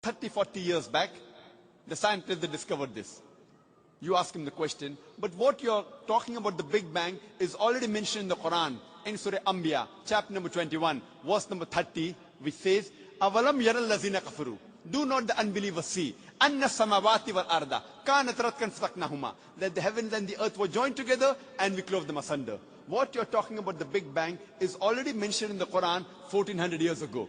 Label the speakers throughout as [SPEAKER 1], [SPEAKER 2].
[SPEAKER 1] 30, 40 years back, the scientists that discovered this. You ask him the question, but what you're talking about the Big Bang is already mentioned in the Quran, in Surah Anbiya, chapter number 21, verse number 30, which says, Avalam yaral lazina kafaru. Do not the unbelievers see, Anna samawati wal arda, kanat ratkan fataqnahuma, that the heavens and the earth were joined together and we clove them asunder. What you're talking about the Big Bang is already mentioned in the Quran 1400 years ago.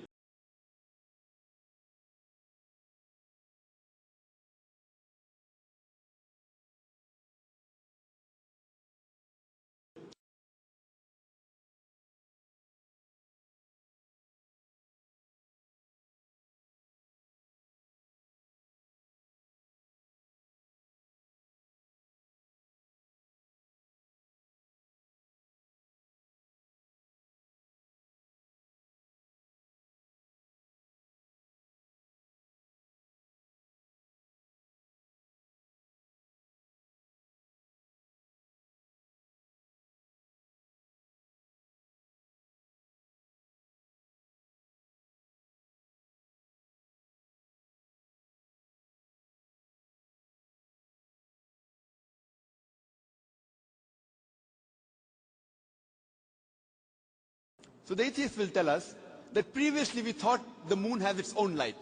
[SPEAKER 1] So the atheist will tell us that previously we thought the moon has its own light.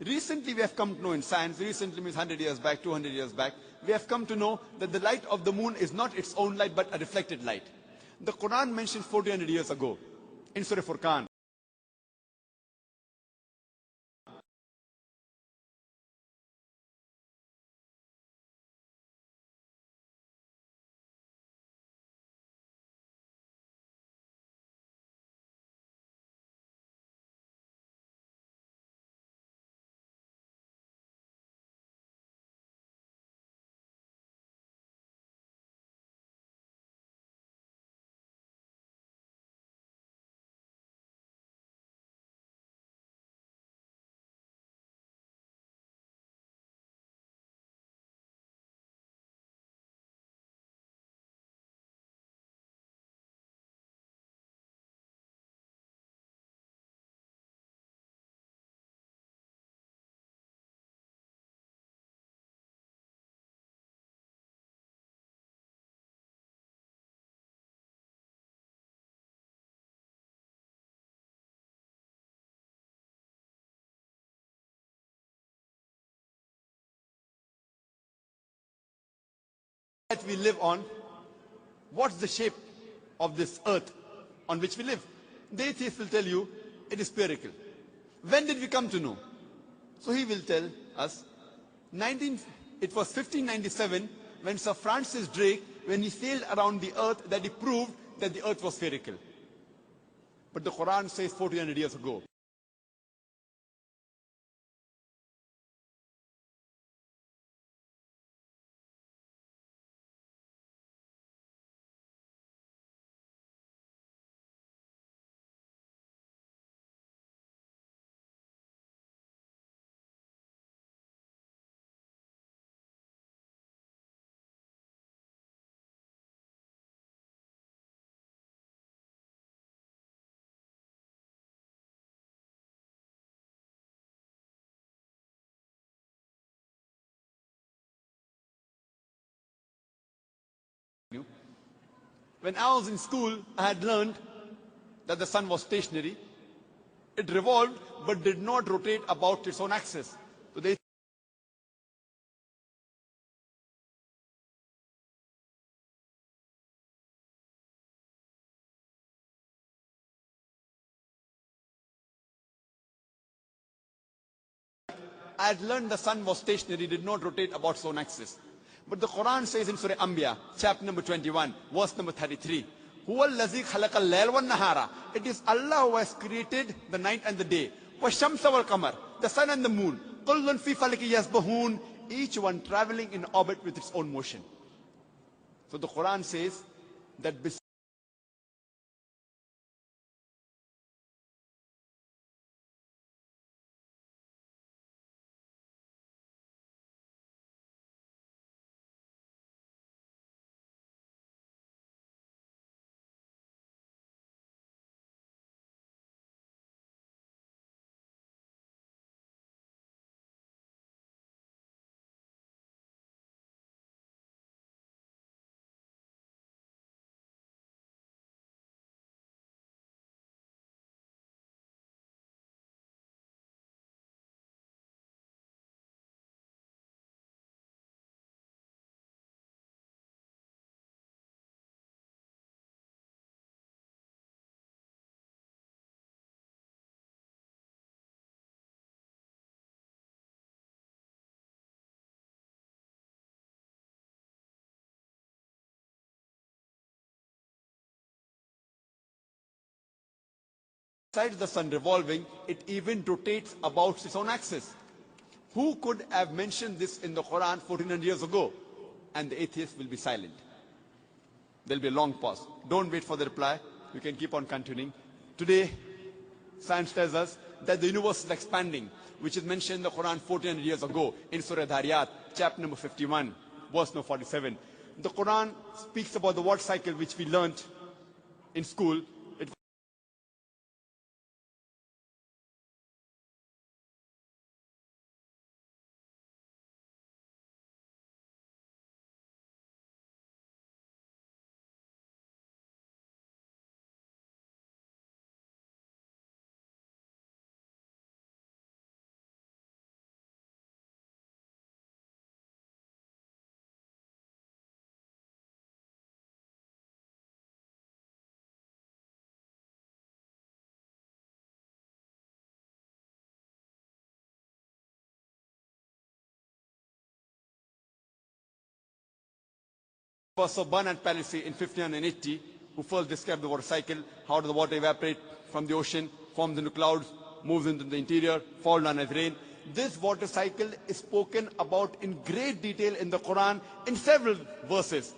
[SPEAKER 1] Recently we have come to know in science, recently means 100 years back, 200 years back, we have come to know that the light of the moon is not its own light but a reflected light. The Quran mentions 1400 years ago in Surah Furqan. That we live on, what's the shape of this earth on which we live? The atheist will tell you it is spherical. When did we come to know? So he will tell us, it was 1597 when Sir Francis Drake, when he sailed around the earth, that he proved that the earth was spherical. But the Quran says 1400 years ago. When I was in school, I had learned that the sun was stationary. It revolved but did not rotate about its own axis. So they I had learned the sun was stationary, did not rotate about its own axis. But the Quran says in Surah Anbiya, chapter number 21, verse number 33, Huwa allazi khalaqa al-layl wa nahara. It is Allah who has created the night and the day. Wa shamsa wal qamar, the sun and the moon. Kullun fi falaki yasbahun, each one traveling in orbit with its own motion. So the Quran says that besides the sun revolving, it even rotates about its own axis. Who could have mentioned this in the Quran 1400 years ago? And the atheist will be silent. There'll be a long pause. Don't wait for the reply. You can keep on continuing. Today, science tells us that the universe is expanding, which is mentioned in the Quran 1400 years ago in Surah Dhariyat, chapter number 51, verse number 47. The Quran speaks about the water cycle which we learnt in school. It was Sir Bernard Palissy in 1580 who first described the water cycle, how does the water evaporate from the ocean, forms into clouds, moves into the interior, falls down as rain. This water cycle is spoken about in great detail in the Quran in several verses.